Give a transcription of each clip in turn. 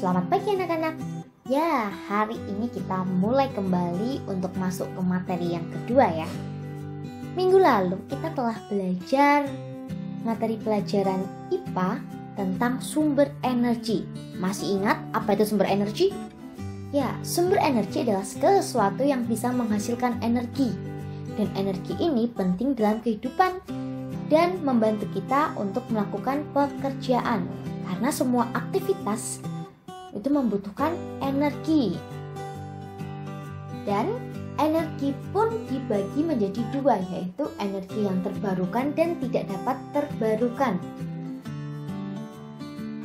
Selamat pagi anak-anak. Ya, hari ini kita mulai kembali untuk masuk ke materi yang kedua ya. Minggu lalu kita telah belajar materi pelajaran IPA tentang sumber energi. Masih ingat apa itu sumber energi? Ya, sumber energi adalah segala sesuatu yang bisa menghasilkan energi. Dan energi ini penting dalam kehidupan dan membantu kita untuk melakukan pekerjaan. Karena semua aktivitas itu membutuhkan energi. Dan energi pun dibagi menjadi dua, yaitu energi yang terbarukan dan tidak dapat terbarukan.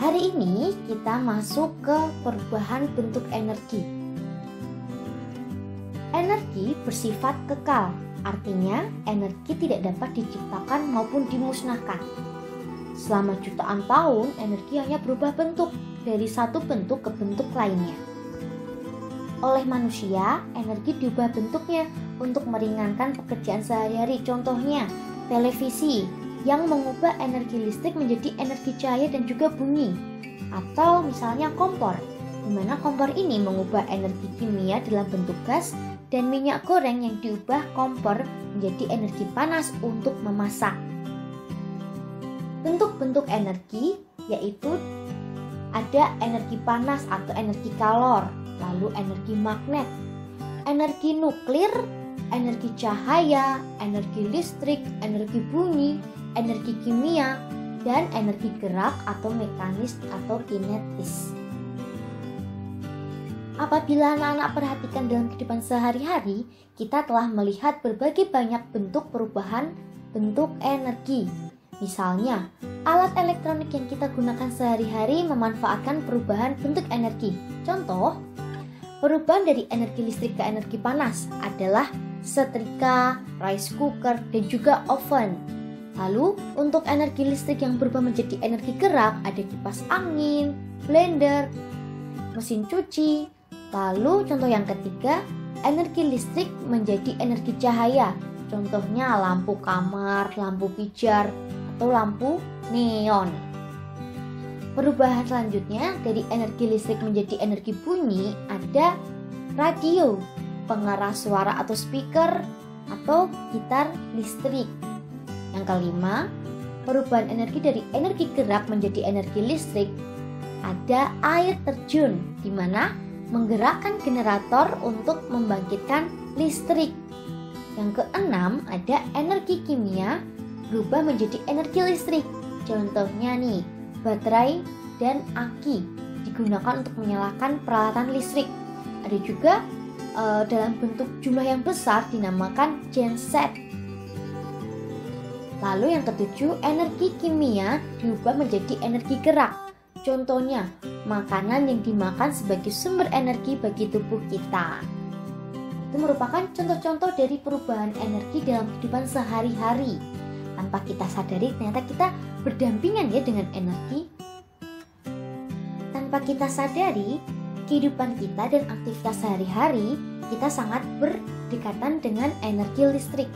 Hari ini kita masuk ke perubahan bentuk energi. Energi bersifat kekal, artinya energi tidak dapat diciptakan maupun dimusnahkan. Selama jutaan tahun, energi hanya berubah bentuk dari satu bentuk ke bentuk lainnya. Oleh manusia, energi diubah bentuknya untuk meringankan pekerjaan sehari-hari. Contohnya, televisi yang mengubah energi listrik menjadi energi cahaya dan juga bunyi. Atau misalnya kompor, di mana kompor ini mengubah energi kimia dalam bentuk gas, dan minyak goreng yang diubah kompor menjadi energi panas untuk memasak. Bentuk-bentuk energi yaitu ada energi panas atau energi kalor, lalu energi magnet, energi nuklir, energi cahaya, energi listrik, energi bunyi, energi kimia, dan energi gerak atau mekanis atau kinetis. Apabila anak-anak perhatikan dalam kehidupan sehari-hari, kita telah melihat berbagai banyak bentuk perubahan bentuk energi. Misalnya, alat elektronik yang kita gunakan sehari-hari memanfaatkan perubahan bentuk energi. Contoh, perubahan dari energi listrik ke energi panas adalah setrika, rice cooker, dan juga oven. Lalu, untuk energi listrik yang berubah menjadi energi gerak ada kipas angin, blender, mesin cuci. Lalu, contoh yang ketiga, energi listrik menjadi energi cahaya. Contohnya lampu kamar, lampu pijar, atau lampu neon. Perubahan selanjutnya dari energi listrik menjadi energi bunyi ada radio, pengeras suara atau speaker, atau gitar listrik. Yang kelima, perubahan energi dari energi gerak menjadi energi listrik ada air terjun, di mana menggerakkan generator untuk membangkitkan listrik. Yang keenam, ada energi kimia berubah menjadi energi listrik. Contohnya nih, baterai dan aki digunakan untuk menyalakan peralatan listrik. Ada juga dalam bentuk jumlah yang besar dinamakan genset. Lalu yang ketujuh, energi kimia diubah menjadi energi gerak. Contohnya, makanan yang dimakan sebagai sumber energi bagi tubuh kita. Itu merupakan contoh-contoh dari perubahan energi dalam kehidupan sehari-hari. Tanpa kita sadari, ternyata kita berdampingan ya dengan energi. Tanpa kita sadari, kehidupan kita dan aktivitas sehari-hari kita sangat berdekatan dengan energi listrik.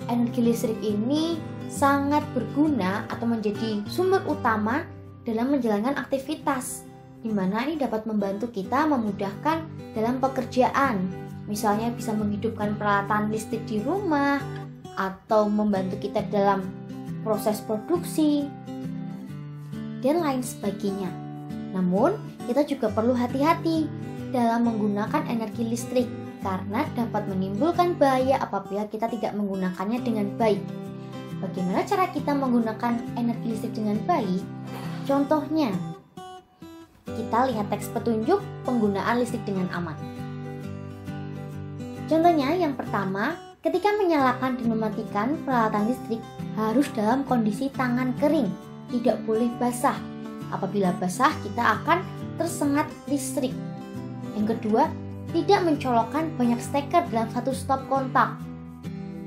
Energi listrik ini sangat berguna atau menjadi sumber utama dalam menjalankan aktivitas, di mana ini dapat membantu kita memudahkan dalam pekerjaan. Misalnya bisa menghidupkan peralatan listrik di rumah, atau membantu kita dalam proses produksi, dan lain sebagainya. Namun, kita juga perlu hati-hati dalam menggunakan energi listrik, karena dapat menimbulkan bahaya apabila kita tidak menggunakannya dengan baik. Bagaimana cara kita menggunakan energi listrik dengan baik? Contohnya, kita lihat teks petunjuk penggunaan listrik dengan aman. Contohnya, yang pertama, ketika menyalakan dan mematikan peralatan listrik harus dalam kondisi tangan kering, tidak boleh basah. Apabila basah, kita akan tersengat listrik. Yang kedua, tidak mencolokkan banyak steker dalam satu stop kontak.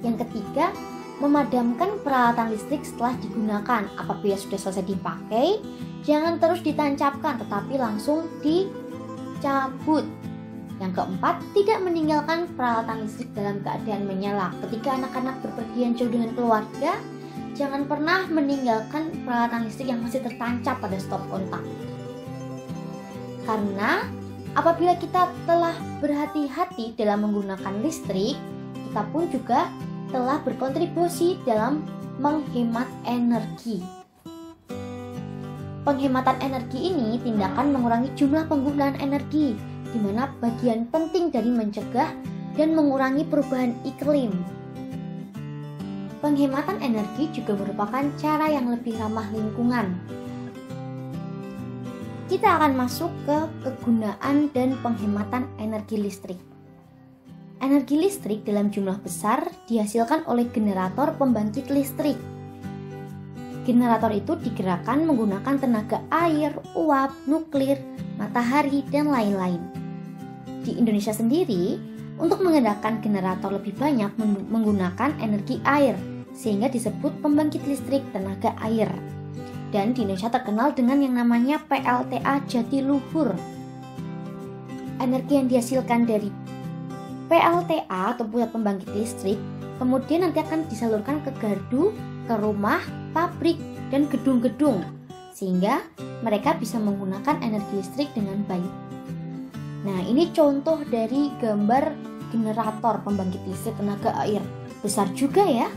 Yang ketiga, memadamkan peralatan listrik setelah digunakan. Apabila sudah selesai dipakai, jangan terus ditancapkan, tetapi langsung dicabut. Yang keempat, tidak meninggalkan peralatan listrik dalam keadaan menyala. Ketika anak-anak berpergian jauh dengan keluarga, jangan pernah meninggalkan peralatan listrik yang masih tertancap pada stop kontak. Karena apabila kita telah berhati-hati dalam menggunakan listrik, kita pun juga telah berkontribusi dalam menghemat energi. Penghematan energi ini tindakan mengurangi jumlah penggunaan energi, di mana bagian penting dari mencegah dan mengurangi perubahan iklim. Penghematan energi juga merupakan cara yang lebih ramah lingkungan. Kita akan masuk ke kegunaan dan penghematan energi listrik. Energi listrik dalam jumlah besar dihasilkan oleh generator pembangkit listrik. Generator itu digerakkan menggunakan tenaga air, uap, nuklir, matahari, dan lain-lain. Di Indonesia sendiri, untuk menggerakkan generator lebih banyak menggunakan energi air, sehingga disebut pembangkit listrik tenaga air. Dan di Indonesia terkenal dengan yang namanya PLTA Jatiluhur. Energi yang dihasilkan dari PLTA atau pusat pembangkit listrik kemudian nanti akan disalurkan ke gardu, ke rumah, pabrik, dan gedung-gedung, sehingga mereka bisa menggunakan energi listrik dengan baik. Nah, ini contoh dari gambar generator pembangkit listrik tenaga air. Besar juga ya.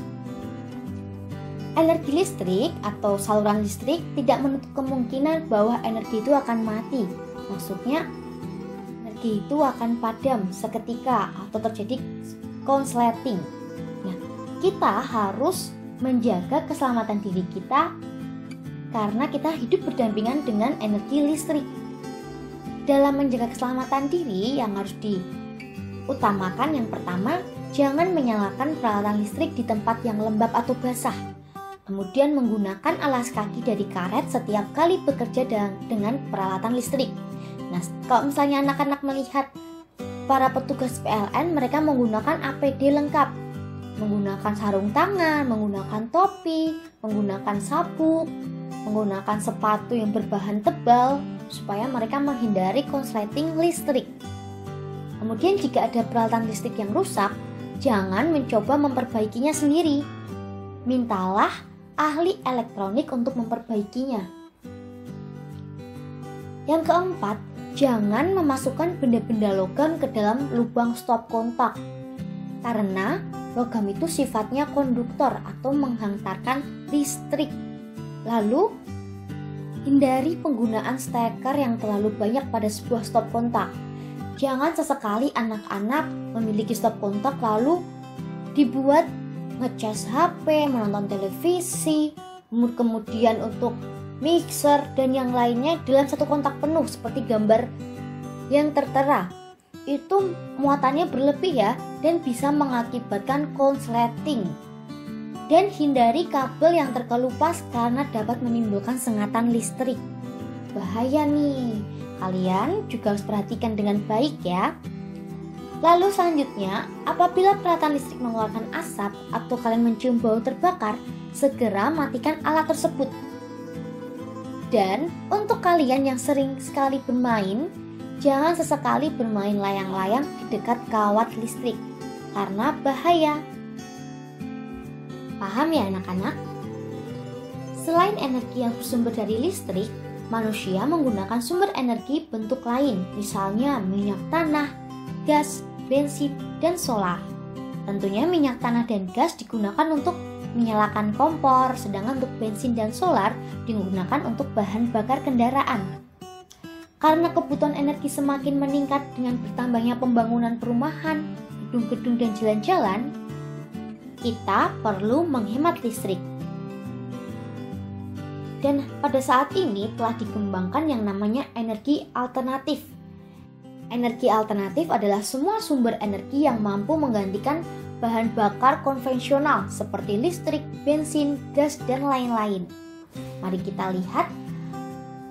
Energi listrik atau saluran listrik tidak menutup kemungkinan bahwa energi itu akan mati. Maksudnya, energi itu akan padam seketika atau terjadi konsleting. Nah, kita harus menjaga keselamatan diri kita karena kita hidup berdampingan dengan energi listrik. Dalam menjaga keselamatan diri yang harus diutamakan, yang pertama, jangan menyalakan peralatan listrik di tempat yang lembab atau basah. Kemudian menggunakan alas kaki dari karet setiap kali bekerja dengan peralatan listrik. Nah, kalau misalnya anak-anak melihat para petugas PLN, mereka menggunakan APD lengkap, menggunakan sarung tangan, menggunakan topi, menggunakan sabuk, menggunakan sepatu yang berbahan tebal, supaya mereka menghindari konsleting listrik. Kemudian jika ada peralatan listrik yang rusak, jangan mencoba memperbaikinya sendiri. Mintalah ahli elektronik untuk memperbaikinya. Yang keempat, jangan memasukkan benda-benda logam ke dalam lubang stop kontak. Karena logam itu sifatnya konduktor atau menghantarkan listrik. Lalu, hindari penggunaan steker yang terlalu banyak pada sebuah stop kontak. Jangan sesekali anak-anak memiliki stop kontak lalu dibuat ngecas HP, menonton televisi, kemudian untuk mixer dan yang lainnya dalam satu kontak penuh seperti gambar yang tertera. Itu muatannya berlebih ya, dan bisa mengakibatkan konsleting. Dan hindari kabel yang terkelupas karena dapat menimbulkan sengatan listrik. Bahaya nih, kalian juga harus perhatikan dengan baik ya. Lalu selanjutnya, apabila peralatan listrik mengeluarkan asap atau kalian mencium bau terbakar, segera matikan alat tersebut. Dan untuk kalian yang sering sekali bermain, jangan sesekali bermain layang-layang di dekat kawat listrik, karena bahaya. Paham ya anak-anak? Selain energi yang bersumber dari listrik, manusia menggunakan sumber energi bentuk lain, misalnya minyak tanah, gas, bensin, dan solar. Tentunya minyak tanah dan gas digunakan untuk menyalakan kompor, sedangkan untuk bensin dan solar digunakan untuk bahan bakar kendaraan. Karena kebutuhan energi semakin meningkat dengan bertambahnya pembangunan perumahan, gedung-gedung, dan jalan-jalan, kita perlu menghemat listrik. Dan pada saat ini telah dikembangkan yang namanya energi alternatif. Energi alternatif adalah semua sumber energi yang mampu menggantikan bahan bakar konvensional seperti listrik, bensin, gas, dan lain-lain. Mari kita lihat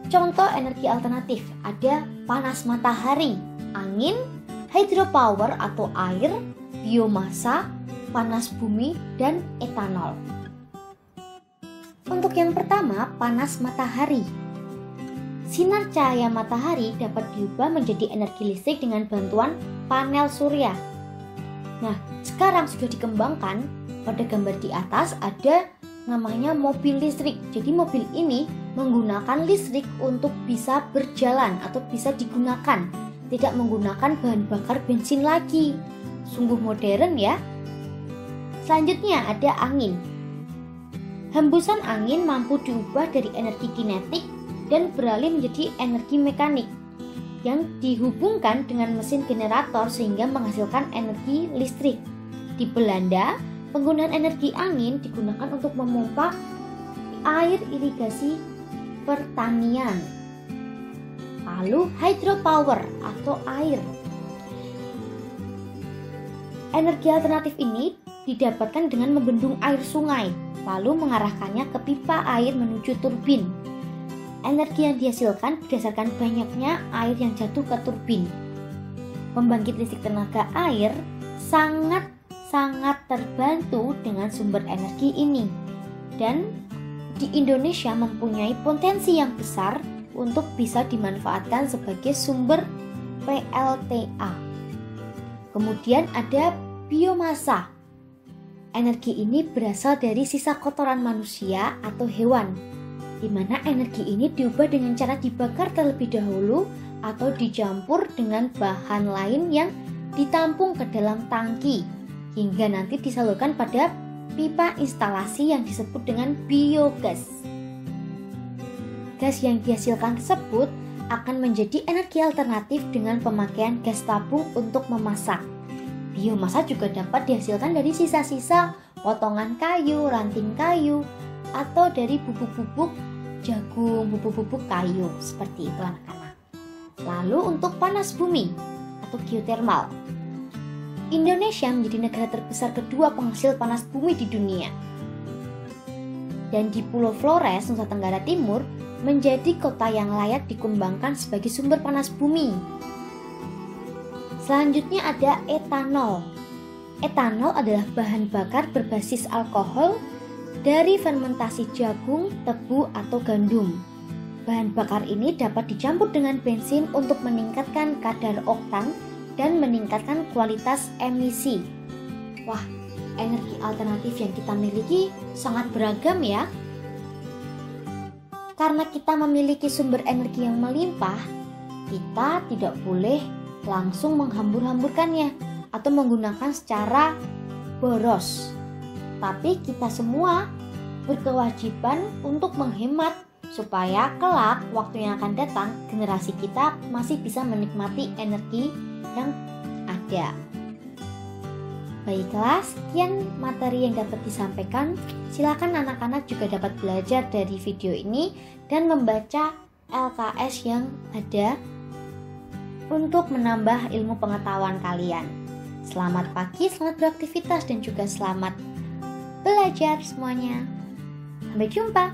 contoh energi alternatif. Ada panas matahari, angin, hydropower atau air, biomasa, panas bumi, dan etanol. Untuk yang pertama, panas matahari. Sinar cahaya matahari dapat diubah menjadi energi listrik dengan bantuan panel surya. Nah, sekarang sudah dikembangkan. Pada gambar di atas ada namanya mobil listrik. Jadi mobil ini menggunakan listrik untuk bisa berjalan atau bisa digunakan, tidak menggunakan bahan bakar bensin lagi. Sungguh modern ya. Selanjutnya ada angin. Hembusan angin mampu diubah dari energi kinetik dan beralih menjadi energi mekanik yang dihubungkan dengan mesin generator sehingga menghasilkan energi listrik. Di Belanda, penggunaan energi angin digunakan untuk memompa air irigasi pertanian. Lalu hydropower atau air. Energi alternatif ini didapatkan dengan membendung air sungai, lalu mengarahkannya ke pipa air menuju turbin. Energi yang dihasilkan berdasarkan banyaknya air yang jatuh ke turbin. Pembangkit listrik tenaga air sangat terbantu dengan sumber energi ini. Dan di Indonesia mempunyai potensi yang besar untuk bisa dimanfaatkan sebagai sumber PLTA. Kemudian ada biomasa. Energi ini berasal dari sisa kotoran manusia atau hewan, di mana energi ini diubah dengan cara dibakar terlebih dahulu atau dicampur dengan bahan lain yang ditampung ke dalam tangki hingga nanti disalurkan pada pipa instalasi yang disebut dengan biogas. Gas yang dihasilkan tersebut akan menjadi energi alternatif dengan pemakaian gas tabung untuk memasak. Biomasa juga dapat dihasilkan dari sisa-sisa potongan kayu, ranting kayu, atau dari bubuk-bubuk jagung, bubuk-bubuk kayu, seperti itu anak-anak. Lalu untuk panas bumi atau geothermal. Indonesia menjadi negara terbesar kedua penghasil panas bumi di dunia. Dan di Pulau Flores, Nusa Tenggara Timur, menjadi kota yang layak dikembangkan sebagai sumber panas bumi. Selanjutnya ada etanol. Etanol adalah bahan bakar berbasis alkohol dari fermentasi jagung, tebu, atau gandum. Bahan bakar ini dapat dicampur dengan bensin untuk meningkatkan kadar oktan dan meningkatkan kualitas emisi. Wah, energi alternatif yang kita miliki sangat beragam ya. Karena kita memiliki sumber energi yang melimpah, kita tidak boleh langsung menghambur-hamburkannya atau menggunakan secara boros. Tapi kita semua berkewajiban untuk menghemat supaya kelak waktu yang akan datang generasi kita masih bisa menikmati energi yang ada. Baiklah, sekian materi yang dapat disampaikan. Silakan anak-anak juga dapat belajar dari video ini dan membaca LKS yang ada untuk menambah ilmu pengetahuan kalian. Selamat pagi, selamat beraktivitas, dan juga selamat belajar semuanya. Sampai jumpa.